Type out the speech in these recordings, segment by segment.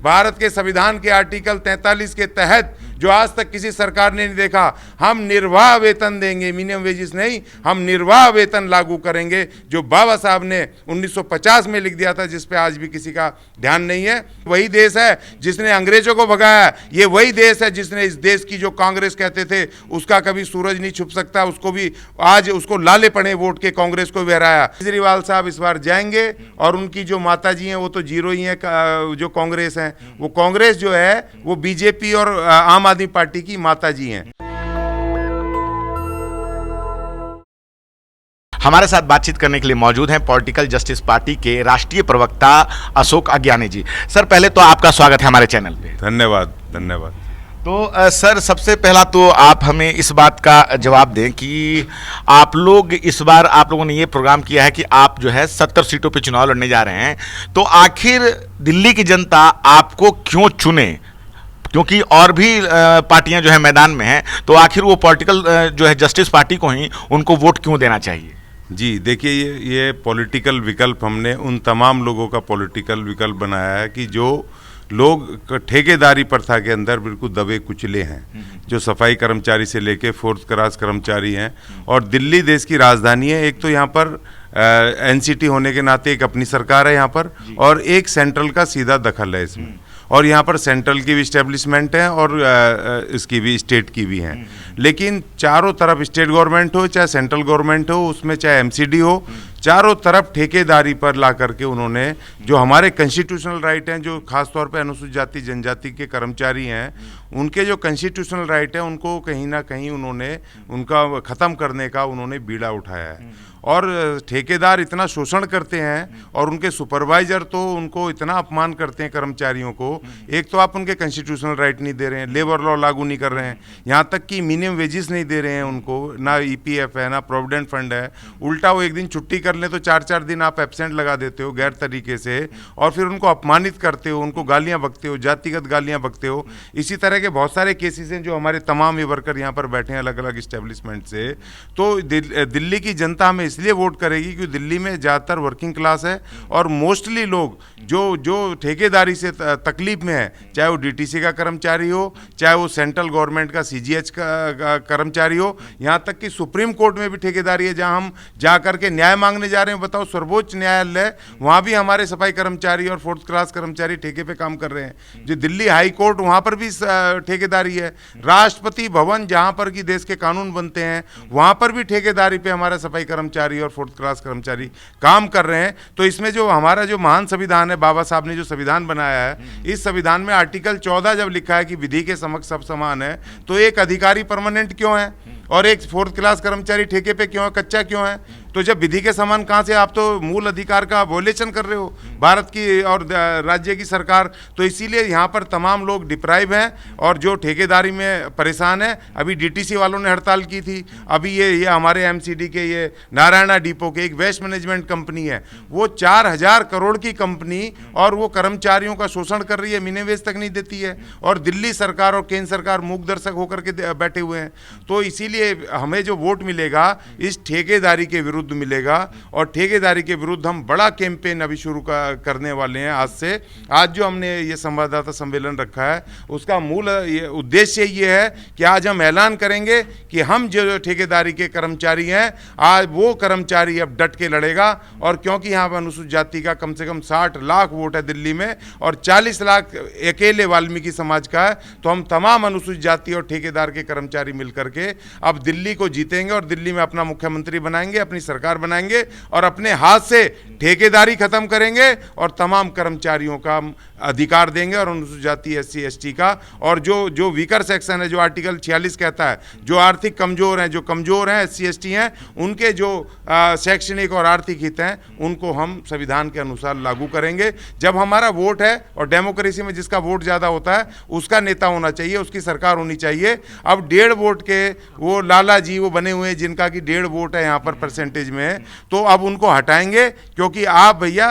भारत के संविधान के आर्टिकल 43 के तहत जो आज तक किसी सरकार ने नहीं देखा, हम निर्वाह वेतन देंगे, मिनिमम वेजेस नहीं, हम निर्वाह वेतन लागू करेंगे, जो बाबा साहब ने 1950 में लिख दिया था, जिस पे आज भी किसी का ध्यान नहीं है। वही देश है जिसने अंग्रेजों को भगाया, ये वही देश है जिसने इस देश की जो कांग्रेस कहते थे उसका कभी सूरज नहीं छुप सकता, उसको भी आज उसको लाले पड़े वोट के कांग्रेस को भी हराया। केजरीवाल साहब इस बार जाएंगे और उनकी जो माता जी हैं वो तो जीरो ही हैं, जो कांग्रेस हैं, वो कांग्रेस जो है वो बीजेपी और आम आदमी पार्टी की माता जी हैं। हमारे साथ बातचीत करने के लिए मौजूद हैं पॉलिटिकल जस्टिस पार्टी के राष्ट्रीय प्रवक्ता अशोक अज्ञानी जी। सर, पहले तो आपका स्वागत है हमारे चैनल पे। धन्यवाद धन्यवाद। तो सर, सबसे पहला तो आप हमें इस बात का जवाब दें कि आप लोग इस बार आप लोगों ने ये प्रोग्राम किया है कि आप जो है 70 सीटों पे चुनाव लड़ने जा रहे हैं, तो आखिर दिल्ली की जनता आपको क्यों चुने? क्योंकि और भी पार्टियां जो है मैदान में हैं, तो आखिर वो पॉलिटिकल जो है जस्टिस पार्टी को ही उनको वोट क्यों देना चाहिए? जी देखिए, ये पॉलिटिकल विकल्प हमने उन तमाम लोगों का पॉलिटिकल विकल्प बनाया है कि जो लोग ठेकेदारी प्रथा के अंदर बिल्कुल दबे कुचले हैं, जो सफाई कर्मचारी से लेके फोर्थ क्लास कर्मचारी हैं। और दिल्ली देश की राजधानी है, एक तो यहाँ पर एनसीटी होने के नाते एक अपनी सरकार है यहाँ पर, और एक सेंट्रल का सीधा दखल है इसमें, और यहाँ पर सेंट्रल की भी इस्टेब्लिशमेंट है और इसकी भी स्टेट की भी हैं। लेकिन चारों तरफ स्टेट गवर्नमेंट हो चाहे सेंट्रल गवर्नमेंट हो, उसमें चाहे एमसीडी हो, चारों तरफ ठेकेदारी पर ला करके उन्होंने जो हमारे कॉन्स्टिट्यूशनल राइट हैं, जो खासतौर पे अनुसूचित जाति जनजाति के कर्मचारी हैं, उनके जो कॉन्स्टिट्यूशनल राइट हैं उनको कहीं ना कहीं उन्होंने उनका ख़त्म करने का उन्होंने बीड़ा उठाया है। और ठेकेदार इतना शोषण करते हैं और उनके सुपरवाइजर तो उनको इतना अपमान करते हैं कर्मचारियों को। एक तो आप उनके कॉन्स्टिट्यूशनल राइट नहीं दे रहे हैं, लेबर लॉ लागू नहीं कर रहे हैं, यहाँ तक कि मिनिमम वेजेस नहीं दे रहे हैं उनको, ना ईपीएफ है ना प्रोविडेंट फंड है। उल्टा वो एक दिन छुट्टी कर ले तो 4-4 दिन आप एब्सेंट लगा देते हो गैर तरीके से, और फिर उनको अपमानित करते हो, उनको गालियाँ बकते हो, जातिगत गालियाँ बकते हो। इसी तरह के बहुत सारे केसेस हैं जो हमारे तमाम ये वर्कर यहाँ पर बैठे हैं अलग अलग इस्टेब्लिशमेंट से। तो दिल्ली की जनता हमें इसलिए वोट करेगी क्योंकि दिल्ली में ज़्यादातर वर्किंग क्लास है और मोस्टली लोग जो ठेकेदारी से तकलीफ में है, चाहे वो डीटीसी का कर्मचारी हो, चाहे वो सेंट्रल गवर्नमेंट का सीजीएच का कर्मचारी हो, यहाँ तक कि सुप्रीम कोर्ट में भी ठेकेदारी है, जहाँ हम जा करके न्याय मांगने जा रहे हैं। बताओ, सर्वोच्च न्यायालय, वहाँ भी हमारे सफाई कर्मचारी और फोर्थ क्लास कर्मचारी ठेके पे काम कर रहे हैं। जो दिल्ली हाई कोर्ट, वहाँ पर भी ठेकेदारी है। राष्ट्रपति भवन, जहाँ पर कि देश के कानून बनते हैं, वहाँ पर भी ठेकेदारी पे हमारे सफाई कर्मचारी और फोर्थ क्लास कर्मचारी काम कर रहे हैं। तो इसमें जो हमारा जो महान संविधान है, बाबा साहब ने जो संविधान बनाया है, इस संविधान में आर्टिकल 14 जब लिखा है कि विधि के समक्ष सब समान है, तो एक अधिकारी परमानेंट क्यों है और एक फोर्थ क्लास कर्मचारी ठेके पे क्यों है, कच्चा क्यों है? तो जब विधि के समान कहाँ से, आप तो मूल अधिकार का वोलेशन कर रहे हो भारत की और राज्य की सरकार। तो इसीलिए यहाँ पर तमाम लोग डिप्राइव हैं और जो ठेकेदारी में परेशान है। अभी डीटीसी वालों ने हड़ताल की थी, अभी ये हमारे एमसीडी के ये नारायणा डिपो के एक वेस्ट मैनेजमेंट कंपनी है, वो 4000 करोड़ की कंपनी, और वो कर्मचारियों का शोषण कर रही है, मिनिमम वेज तक नहीं देती है, और दिल्ली सरकार और केंद्र सरकार मूक दर्शक होकर के बैठे हुए हैं। तो इसीलिए हमें जो वोट मिलेगा इस ठेकेदारी के विरुद्ध मिलेगा, और ठेकेदारी के विरुद्ध हम बड़ा कैंपेन अभी शुरू करने वाले हैं आज से। आज जो हमने ये संवाददाता सम्मेलन रखा है, उसका मूल उद्देश्य ये है कि आज हम ऐलान करेंगे कि हम जो ठेकेदारी के कर्मचारी हैं, आज वो कर्मचारी अब डट के लड़ेगा। और क्योंकि यहाँ पर अनुसूचित जाति का कम से कम 60 लाख वोट है दिल्ली में, और 40 लाख अकेले वाल्मीकि समाज का है, तो हम तमाम अनुसूचित जाति और ठेकेदार के कर्मचारी मिलकर के अब दिल्ली को जीतेंगे और दिल्ली में अपना मुख्यमंत्री बनाएंगे, अपनी सरकार बनाएंगे, और अपने हाथ से ठेकेदारी खत्म करेंगे और तमाम कर्मचारियों का अधिकार देंगे, और अनुसूचित जाति एससी एसटी का, और जो वीकर सेक्शन है, जो आर्टिकल 46 कहता है, जो आर्थिक कमजोर हैं, जो कमजोर हैं एससी एसटी हैं, उनके जो शैक्षणिक और आर्थिक हित हैं, उनको हम संविधान के अनुसार लागू करेंगे। जब हमारा वोट है, और डेमोक्रेसी में जिसका वोट ज़्यादा होता है उसका नेता होना चाहिए, उसकी सरकार होनी चाहिए। अब 1.5 वोट के वो लाला जी वो बने हुए हैं जिनका कि 1.5 वोट है यहाँ पर परसेंटेज में, तो अब उनको हटाएंगे, क्योंकि आप भैया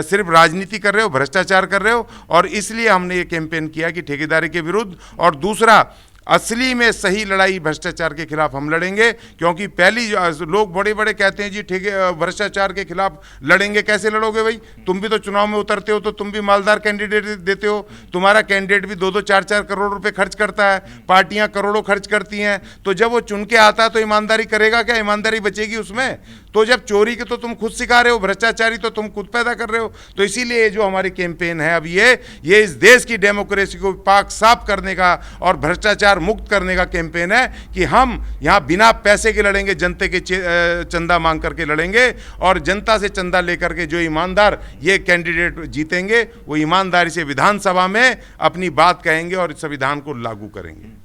सिर्फ राजनीति कर रहे हो, भ्रष्टाचार कर रहे हो। और इसलिए हमने ये कैंपेन किया कि ठेकेदारी के विरुद्ध। और दूसरा, असली में सही लड़ाई भ्रष्टाचार के खिलाफ हम लड़ेंगे। क्योंकि पहली लोग बड़े बड़े कहते हैं जी ठेके भ्रष्टाचार के खिलाफ लड़ेंगे, कैसे लड़ोगे भाई? तुम भी तो चुनाव में उतरते हो तो तुम भी मालदार कैंडिडेट देते हो, तुम्हारा कैंडिडेट भी 2-2 4-4 करोड़ रुपए खर्च करता है, पार्टियां करोड़ों खर्च करती हैं, तो जब वो चुन के आता है तो ईमानदारी करेगा क्या? ईमानदारी बचेगी उसमें? तो जब चोरी के तो तुम खुद सिखा रहे हो, भ्रष्टाचारी तो तुम खुद पैदा कर रहे हो। तो इसीलिए जो हमारी कैंपेन है अब ये इस देश की डेमोक्रेसी को पाक साफ करने का और भ्रष्टाचार मुक्त करने का कैंपेन है कि हम यहाँ बिना पैसे के लड़ेंगे, जनता के चंदा मांग करके लड़ेंगे, और जनता से चंदा लेकर के जो ईमानदार ये कैंडिडेट जीतेंगे वो ईमानदारी से विधानसभा में अपनी बात कहेंगे और संविधान को लागू करेंगे।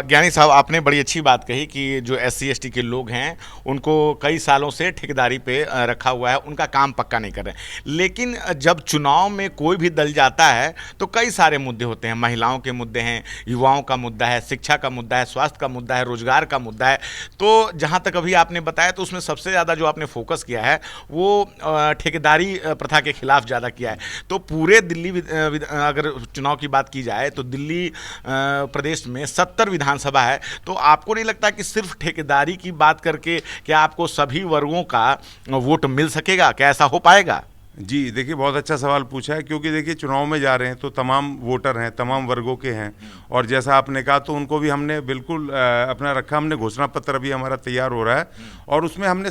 ज्ञानी साहब, आपने बड़ी अच्छी बात कही कि जो SC ST के लोग हैं उनको कई सालों से ठेकेदारी पे रखा हुआ है, उनका काम पक्का नहीं कर रहे हैं। लेकिन जब चुनाव में कोई भी दल जाता है तो कई सारे मुद्दे होते हैं, महिलाओं के मुद्दे हैं, युवाओं का मुद्दा है, शिक्षा का मुद्दा है, स्वास्थ्य का मुद्दा है, रोजगार का मुद्दा है। तो जहाँ तक अभी आपने बताया तो उसमें सबसे ज़्यादा जो आपने फोकस किया है वो ठेकेदारी प्रथा के खिलाफ ज़्यादा किया है। तो पूरे दिल्ली अगर चुनाव की बात की जाए तो दिल्ली प्रदेश में 70 विधानसभा है, तो आपको नहीं लगता कि सिर्फ ठेकेदारी की बात करके क्या आपको सभी वर्गों का वोट मिल सकेगा? क्या ऐसा हो पाएगा? जी देखिए, बहुत अच्छा सवाल पूछा है, क्योंकि देखिए चुनाव में जा रहे हैं तो तमाम वोटर हैं, तमाम वर्गों के हैं, और जैसा आपने कहा तो उनको भी हमने बिल्कुल अपना रखा। हमने घोषणा पत्र अभी हमारा तैयार हो रहा है, और उसमें हमने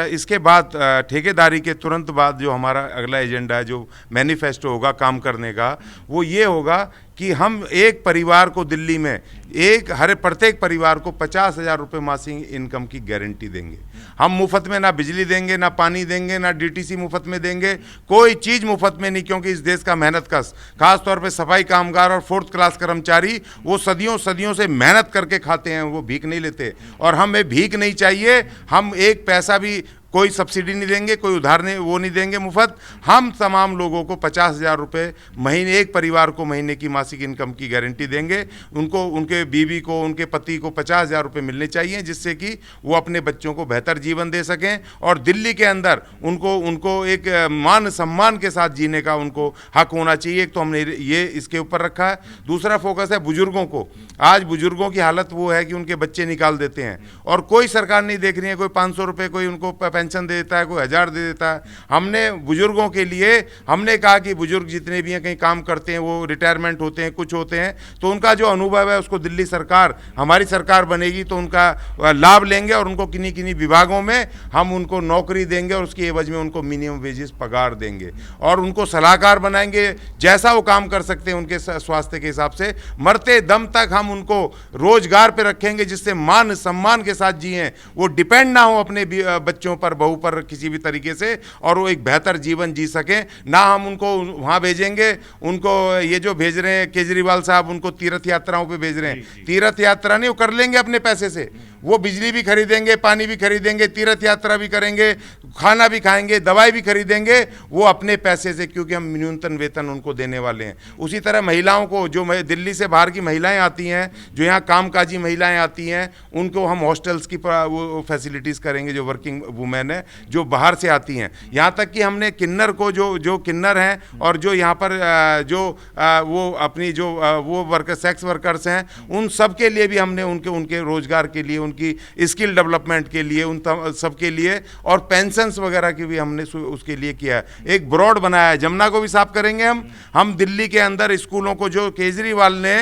इसके बाद ठेकेदारी के तुरंत बाद जो हमारा अगला एजेंडा है, जो मैनिफेस्टो होगा काम करने का, वो ये होगा कि हम एक परिवार को दिल्ली में प्रत्येक परिवार को 50,000 रुपये मासिक इनकम की गारंटी देंगे। हम मुफ्त में ना बिजली देंगे, ना पानी देंगे, ना DTC मुफ्त में देंगे, कोई चीज़ मुफ्त में नहीं। क्योंकि इस देश का मेहनत कश, खास तौर पे सफाई कामगार और 4th क्लास कर्मचारी, वो सदियों से मेहनत करके खाते हैं, वो भीख नहीं लेते। और हमें भीख नहीं चाहिए, हम एक पैसा भी कोई सब्सिडी नहीं देंगे, कोई उधार नहीं देंगे मुफ्त। हम तमाम लोगों को 50,000 रुपये महीने, एक परिवार को महीने की मासिक इनकम की गारंटी देंगे। उनको, उनके बीवी को, उनके पति को 50,000 रुपये मिलने चाहिए, जिससे कि वो अपने बच्चों को बेहतर जीवन दे सकें, और दिल्ली के अंदर उनको एक मान सम्मान के साथ जीने का उनको हक होना चाहिए। एक तो हमने ये इसके ऊपर रखा है। दूसरा फोकस है बुजुर्गों को। आज बुजुर्गों की हालत वो है कि उनके बच्चे निकाल देते हैं, और कोई सरकार नहीं देख रही है। कोई 500 रुपये कोई उनको पेंशन दे देता है, कोई 1000 दे देता है। हमने बुजुर्गों के लिए हमने कहा कि बुजुर्ग जितने भी हैं, कहीं काम करते हैं, वो रिटायरमेंट होते हैं, कुछ होते हैं, तो उनका जो अनुभव है उसको दिल्ली सरकार, हमारी सरकार बनेगी तो उनका लाभ लेंगे, और उनको किन्हीं विभागों में हम उनको नौकरी देंगे, और उसकी एवज में उनको मिनिमम वेजेस पगार देंगे, और उनको सलाहकार बनाएंगे, जैसा वो काम कर सकते हैं उनके स्वास्थ्य के हिसाब से। मरते दम तक हम उनको रोजगार पे रखेंगे, जिससे मान सम्मान के साथ जिए, वो डिपेंड ना हो अपने बच्चों पर, बहू पर किसी भी तरीके से, और वो एक बेहतर जीवन जी सकें। ना हम उनको वहाँ भेजेंगे, उनको ये जो भेज रहे हैं केजरीवाल साहब, उनको तीर्थ यात्राओं पे भेज रहे हैं। तीर्थ यात्रा नहीं, वो कर लेंगे अपने पैसे से, वो बिजली भी खरीदेंगे, पानी भी खरीदेंगे, तीर्थ यात्रा भी करेंगे, खाना भी खाएंगे, दवाई भी खरीदेंगे, वो अपने पैसे से, क्योंकि हम न्यूनतम वेतन उनको देने वाले हैं। उसी तरह महिलाओं को, जो दिल्ली से बाहर की महिलाएं आती हैं, जो यहाँ कामकाजी महिलाएं आती हैं, उनको हम हॉस्टल्स की वो फैसिलिटीज़ करेंगे, जो वर्किंग वुमेन है जो बाहर से आती हैं। यहाँ तक कि हमने किन्नर को, जो किन्नर हैं और जो यहाँ पर वो अपनी जो वो वर्कर, सेक्स वर्कर्स हैं, उन सब के लिए भी हमने उनके रोजगार के लिए, उनकी स्किल डेवलपमेंट के लिए, उन सब के लिए, और पेंशन्स वगैरह की भी हमने उसके लिए किया है। एक ब्रॉड बनाया है। जमुना को भी साफ करेंगे हम दिल्ली के अंदर स्कूलों को, जो केजरीवाल ने,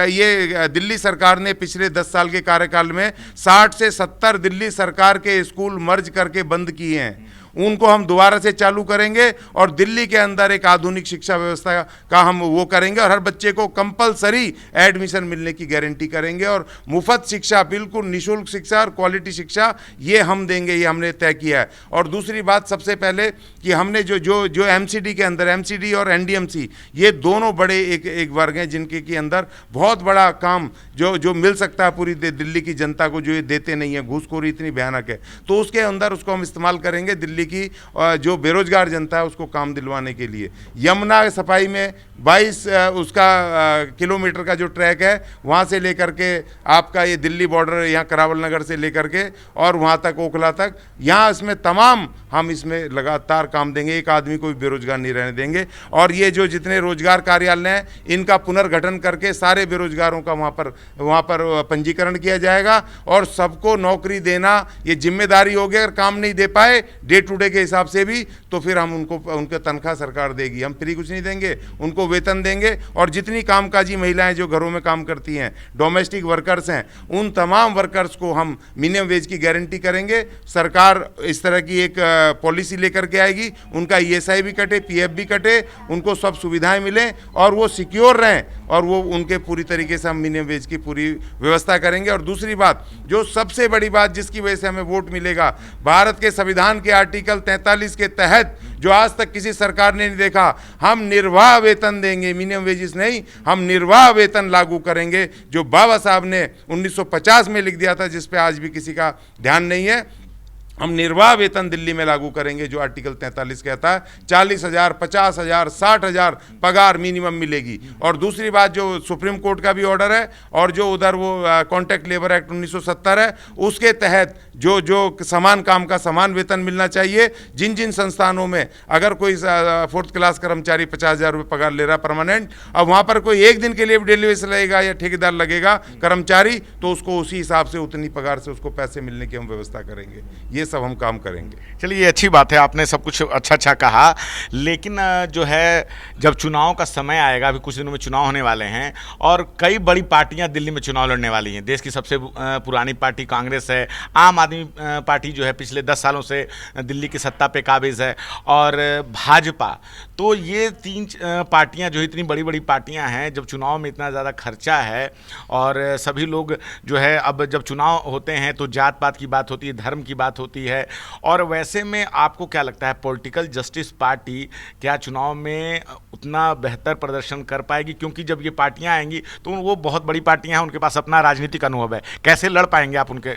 ये दिल्ली सरकार ने पिछले 10 साल के कार्यकाल में 60 से 70 दिल्ली सरकार के स्कूल मर्ज करके बंद किए हैं, उनको हम दोबारा से चालू करेंगे, और दिल्ली के अंदर एक आधुनिक शिक्षा व्यवस्था का हम वो करेंगे, और हर बच्चे को कंपलसरी एडमिशन मिलने की गारंटी करेंगे, और मुफ्त शिक्षा, बिल्कुल निःशुल्क शिक्षा और क्वालिटी शिक्षा ये हम देंगे, ये हमने तय किया है। और दूसरी बात, सबसे पहले कि हमने जो MCD के अंदर, MCD और NDMC, ये दोनों बड़े एक वर्ग हैं जिनके के अंदर बहुत बड़ा काम जो मिल सकता है पूरी दिल्ली की जनता को, जो ये देते नहीं है, घूसखोरी इतनी भयानक है, तो उसके अंदर उसको हम इस्तेमाल करेंगे। दिल्ली लिए कि जो बेरोजगार जनता है उसको काम दिलवाने के लिए। यमुना सफाई में 22 उसका किलोमीटर का जो ट्रैक है वहाँ से लेकर के आपका ये दिल्ली बॉर्डर यहाँ करावल नगर से लेकर के और वहाँ तक ओखला तक, यहाँ इसमें तमाम हम इसमें लगातार काम देंगे, एक आदमी को भी बेरोजगार नहीं रहने देंगे। और ये जो जितने रोजगार कार्यालय हैं इनका पुनर्गठन करके सारे बेरोजगारों का वहाँ पर पंजीकरण किया जाएगा और सबको नौकरी देना ये जिम्मेदारी होगी। अगर काम नहीं दे पाए डे टू डे के हिसाब से भी तो फिर हम उनके तनख्वाह सरकार देगी, हम फ्री कुछ नहीं देंगे, उनको वेतन देंगे। और जितनी कामकाजी महिलाएं जो घरों में काम करती हैं, डोमेस्टिक वर्कर्स हैं, उन तमाम वर्कर्स को हम मिनिमम वेज की गारंटी करेंगे। सरकार इस तरह की एक पॉलिसी लेकर के आएगी, उनका ESI भी कटे, PF भी कटे, उनको सब सुविधाएं मिलें और वो सिक्योर रहें और वो उनके पूरी तरीके से हम मिनिमम वेज की पूरी व्यवस्था करेंगे। और दूसरी बात, जो सबसे बड़ी बात जिसकी वजह से हमें वोट मिलेगा, भारत के संविधान के आर्टिकल 43 के तहत जो आज तक किसी सरकार ने नहीं देखा, हम निर्वाह वेतन देंगे, मिनिमम वेजेस नहीं, हम निर्वाह वेतन लागू करेंगे जो बाबा साहब ने 1950 में लिख दिया था, जिस पे आज भी किसी का ध्यान नहीं है। हम निर्वाह वेतन दिल्ली में लागू करेंगे जो आर्टिकल 43 कहता है, 40,000, 50,000, 60,000 पगार मिनिमम मिलेगी। और दूसरी बात, जो सुप्रीम कोर्ट का भी ऑर्डर है और जो उधर वो कॉन्ट्रैक्ट लेबर एक्ट 1970 है, उसके तहत जो समान काम का समान वेतन मिलना चाहिए। जिन जिन संस्थानों में अगर कोई 4th क्लास कर्मचारी 50,000 रुपये पगार ले रहा परमानेंट, अब वहाँ पर कोई एक दिन के लिए भी डेलीवेस लगेगा या ठेकेदार लगेगा कर्मचारी, तो उसको उसी हिसाब से उतनी पगार से उसको पैसे मिलने की हम व्यवस्था करेंगे। ये सब हम काम करेंगे। चलिए, ये अच्छी बात है, आपने सब कुछ अच्छा कहा। लेकिन जो है, जब चुनाव का समय आएगा, अभी कुछ दिनों में चुनाव होने वाले हैं और कई बड़ी पार्टियां दिल्ली में चुनाव लड़ने वाली हैं। देश की सबसे पुरानी पार्टी कांग्रेस है, आम आदमी पार्टी जो है पिछले 10 सालों से दिल्ली की सत्ता पे काबिज है, और भाजपा। तो ये 3 पार्टियां जो इतनी बड़ी बड़ी पार्टियां हैं, जब चुनाव में इतना ज़्यादा खर्चा है और सभी लोग जो है, अब जब चुनाव होते हैं तो जात पात की बात होती है, धर्म की बात होती है। और वैसे में आपको क्या लगता है, पॉलिटिकल जस्टिस पार्टी क्या चुनाव में उतना बेहतर प्रदर्शन कर पाएगी? क्योंकि जब ये पार्टियां आएंगी तो वो बहुत बड़ी पार्टियां हैं, उनके पास अपना राजनीतिक अनुभव है, कैसे लड़ पाएंगे आप उनके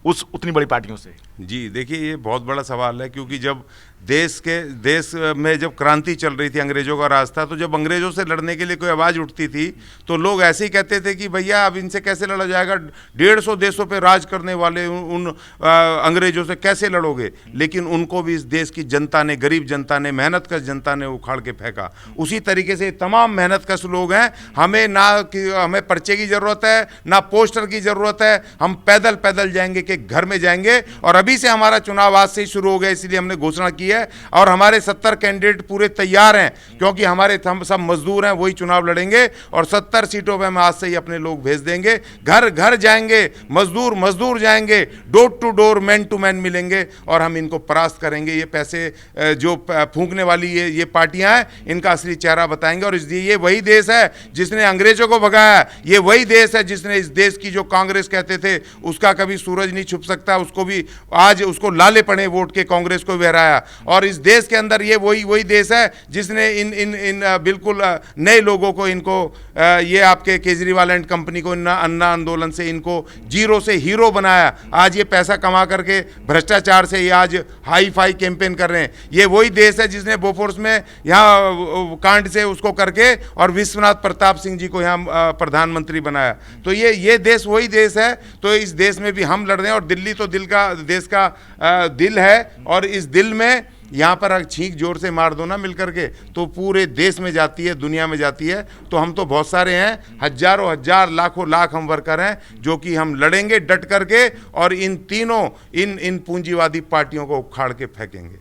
उस उतनी बड़ी पार्टियों से? जी देखिए, ये बहुत बड़ा सवाल है, क्योंकि जब देश में जब क्रांति चल रही थी, अंग्रेजों का राज था, तो जब अंग्रेजों से लड़ने के लिए कोई आवाज़ उठती थी तो लोग ऐसे ही कहते थे कि भैया अब इनसे कैसे लड़ा जाएगा, 150 देशों पे राज करने वाले उन अंग्रेजों से कैसे लड़ोगे। लेकिन उनको भी इस देश की जनता ने, गरीब जनता ने, मेहनत कश जनता ने उखाड़ के फेंका। उसी तरीके से तमाम मेहनत कश लोग हैं, हमें पर्चे की ज़रूरत है ना पोस्टर की ज़रूरत है, हम पैदल पैदल जाएंगे कि घर में जाएंगे। और अभी से हमारा चुनाव आज से ही शुरू हो गया, इसलिए हमने घोषणा की है और हमारे 70 कैंडिडेट पूरे तैयार हैं, क्योंकि हमारे हम सब मजदूर हैं, वही चुनाव लड़ेंगे और 70 सीटों पे हम आज से ही अपने लोग भेज देंगे। घर घर जाएंगे, मजदूर जाएंगे, door to door, man to man मिलेंगे और हम इनको परास्त करेंगे। ये पैसे जो फूंकने वाली ये पार्टियां हैं, इनका असली चेहरा बताएंगे। और इसलिए ये वही देश है जिसने अंग्रेजों को भगाया, ये वही देश है जिसने इस देश की, जो कांग्रेस कहते थे उसका कभी सूरज नहीं छुप सकता, उसको भी आज उसको लाले पड़े वोट के, कांग्रेस को भी हराया। और इस देश के अंदर ये वही देश है जिसने इन बिल्कुल नए लोगों को, इनको ये आपके केजरीवाल एंड कंपनी को, अन्ना आंदोलन से इनको जीरो से हीरो बनाया। आज ये पैसा कमा करके भ्रष्टाचार से ये आज हाई फाई कैंपेन कर रहे हैं। ये वही देश है जिसने बोफोर्स में यहाँ कांड से उसको करके और विश्वनाथ प्रताप सिंह जी को यहाँ प्रधानमंत्री बनाया। तो ये देश वही देश है। तो इस देश में भी हम लड़ रहे हैं और दिल्ली तो देश का दिल है। और इस दिल में यहाँ पर अगर छींक जोर से मार दो ना मिल करके, तो पूरे देश में जाती है, दुनिया में जाती है। तो हम तो बहुत सारे हैं, हजारों हजार, लाखों लाख हम वर्कर हैं जो कि हम लड़ेंगे डट करके और इन तीनों इन पूंजीवादी पार्टियों को उखाड़ के फेंकेंगे।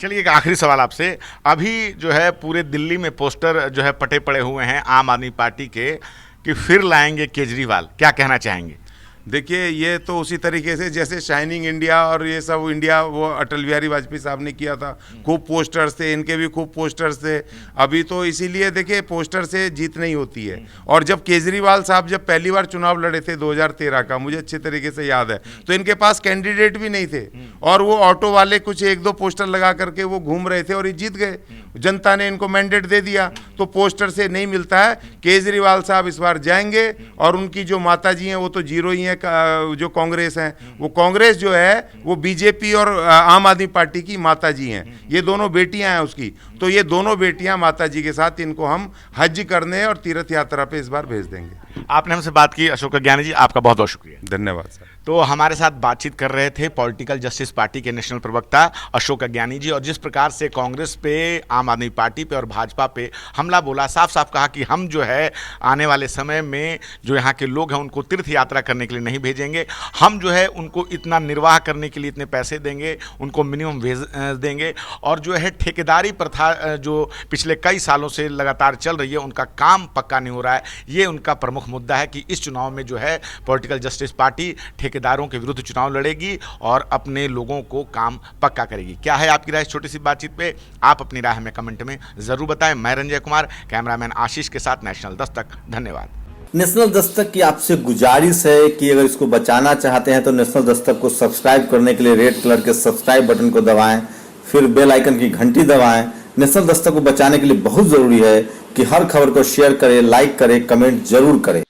चलिए, एक आखिरी सवाल आपसे। अभी जो है पूरे दिल्ली में पोस्टर जो है पटे पड़े हुए हैं आम आदमी पार्टी के कि फिर लाएंगे केजरीवाल, क्या कहना चाहेंगे? देखिए, ये तो उसी तरीके से जैसे शाइनिंग इंडिया और ये सब इंडिया वो अटल बिहारी वाजपेयी साहब ने किया था, खूब पोस्टर्स थे, इनके भी खूब पोस्टर्स थे। अभी तो इसीलिए देखिए, पोस्टर से जीत नहीं होती है। और जब केजरीवाल साहब जब पहली बार चुनाव लड़े थे 2013 का, मुझे अच्छे तरीके से याद है, तो इनके पास कैंडिडेट भी नहीं थे और वो ऑटो वाले कुछ 1-2 पोस्टर लगा करके वो घूम रहे थे और ये जीत गए। जनता ने इनको मैंडेट दे दिया। तो पोस्टर से नहीं मिलता है। केजरीवाल साहब इस बार जाएंगे और उनकी जो माता जी हैं वो तो जीरो ही हैं, जो कांग्रेस है, वो कांग्रेस जो है वो बीजेपी और आम आदमी पार्टी की माता जी हैं, ये दोनों बेटियां हैं उसकी। तो ये दोनों बेटियां माता जी के साथ इनको हम हज करने और तीर्थ यात्रा पे इस बार भेज देंगे। आपने हमसे बात की अशोक ज्ञानी जी, आपका बहुत बहुत शुक्रिया। धन्यवाद सर। तो हमारे साथ बातचीत कर रहे थे पॉलिटिकल जस्टिस पार्टी के नेशनल प्रवक्ता अशोक ज्ञानी जी, और जिस प्रकार से कांग्रेस पे, आम आदमी पार्टी पे और भाजपा पे हमला बोला, साफ साफ कहा कि हम जो है आने वाले समय में जो यहाँ के लोग हैं उनको तीर्थ यात्रा करने के लिए नहीं भेजेंगे, हम जो है उनको इतना निर्वाह करने के लिए इतने पैसे देंगे, उनको मिनिमम वेज देंगे, और जो है ठेकेदारी प्रथा जो पिछले कई सालों से लगातार चल रही है उनका काम पक्का नहीं हो रहा है। ये उनका प्रमुख मुद्दा है कि इस चुनाव में जो है पॉलिटिकल जस्टिस पार्टी ठेकेदारों के विरुद्ध चुनाव लड़ेगी और अपने लोगों को काम पक्का करेगी। क्या है आपकी राय इस छोटी सी बातचीत पे? आप अपनी राय हमें कमेंट में जरूर बताएं। मैं रंजय कुमार, कैमरामैन आशीष के साथ नेशनल दस्तक। धन्यवाद। नेशनल दस्तक की आपसे गुजारिश है कि अगर इसको बचाना चाहते हैं तो नेशनल दस्तक को सब्सक्राइब करने के लिए रेड कलर के सब्सक्राइब बटन को दबाएं, फिर बेल आइकन की घंटी दबाएं। नेशनल दस्तक को बचाने के लिए बहुत जरूरी है कि हर खबर को शेयर करें, लाइक करें, कमेंट जरूर करें।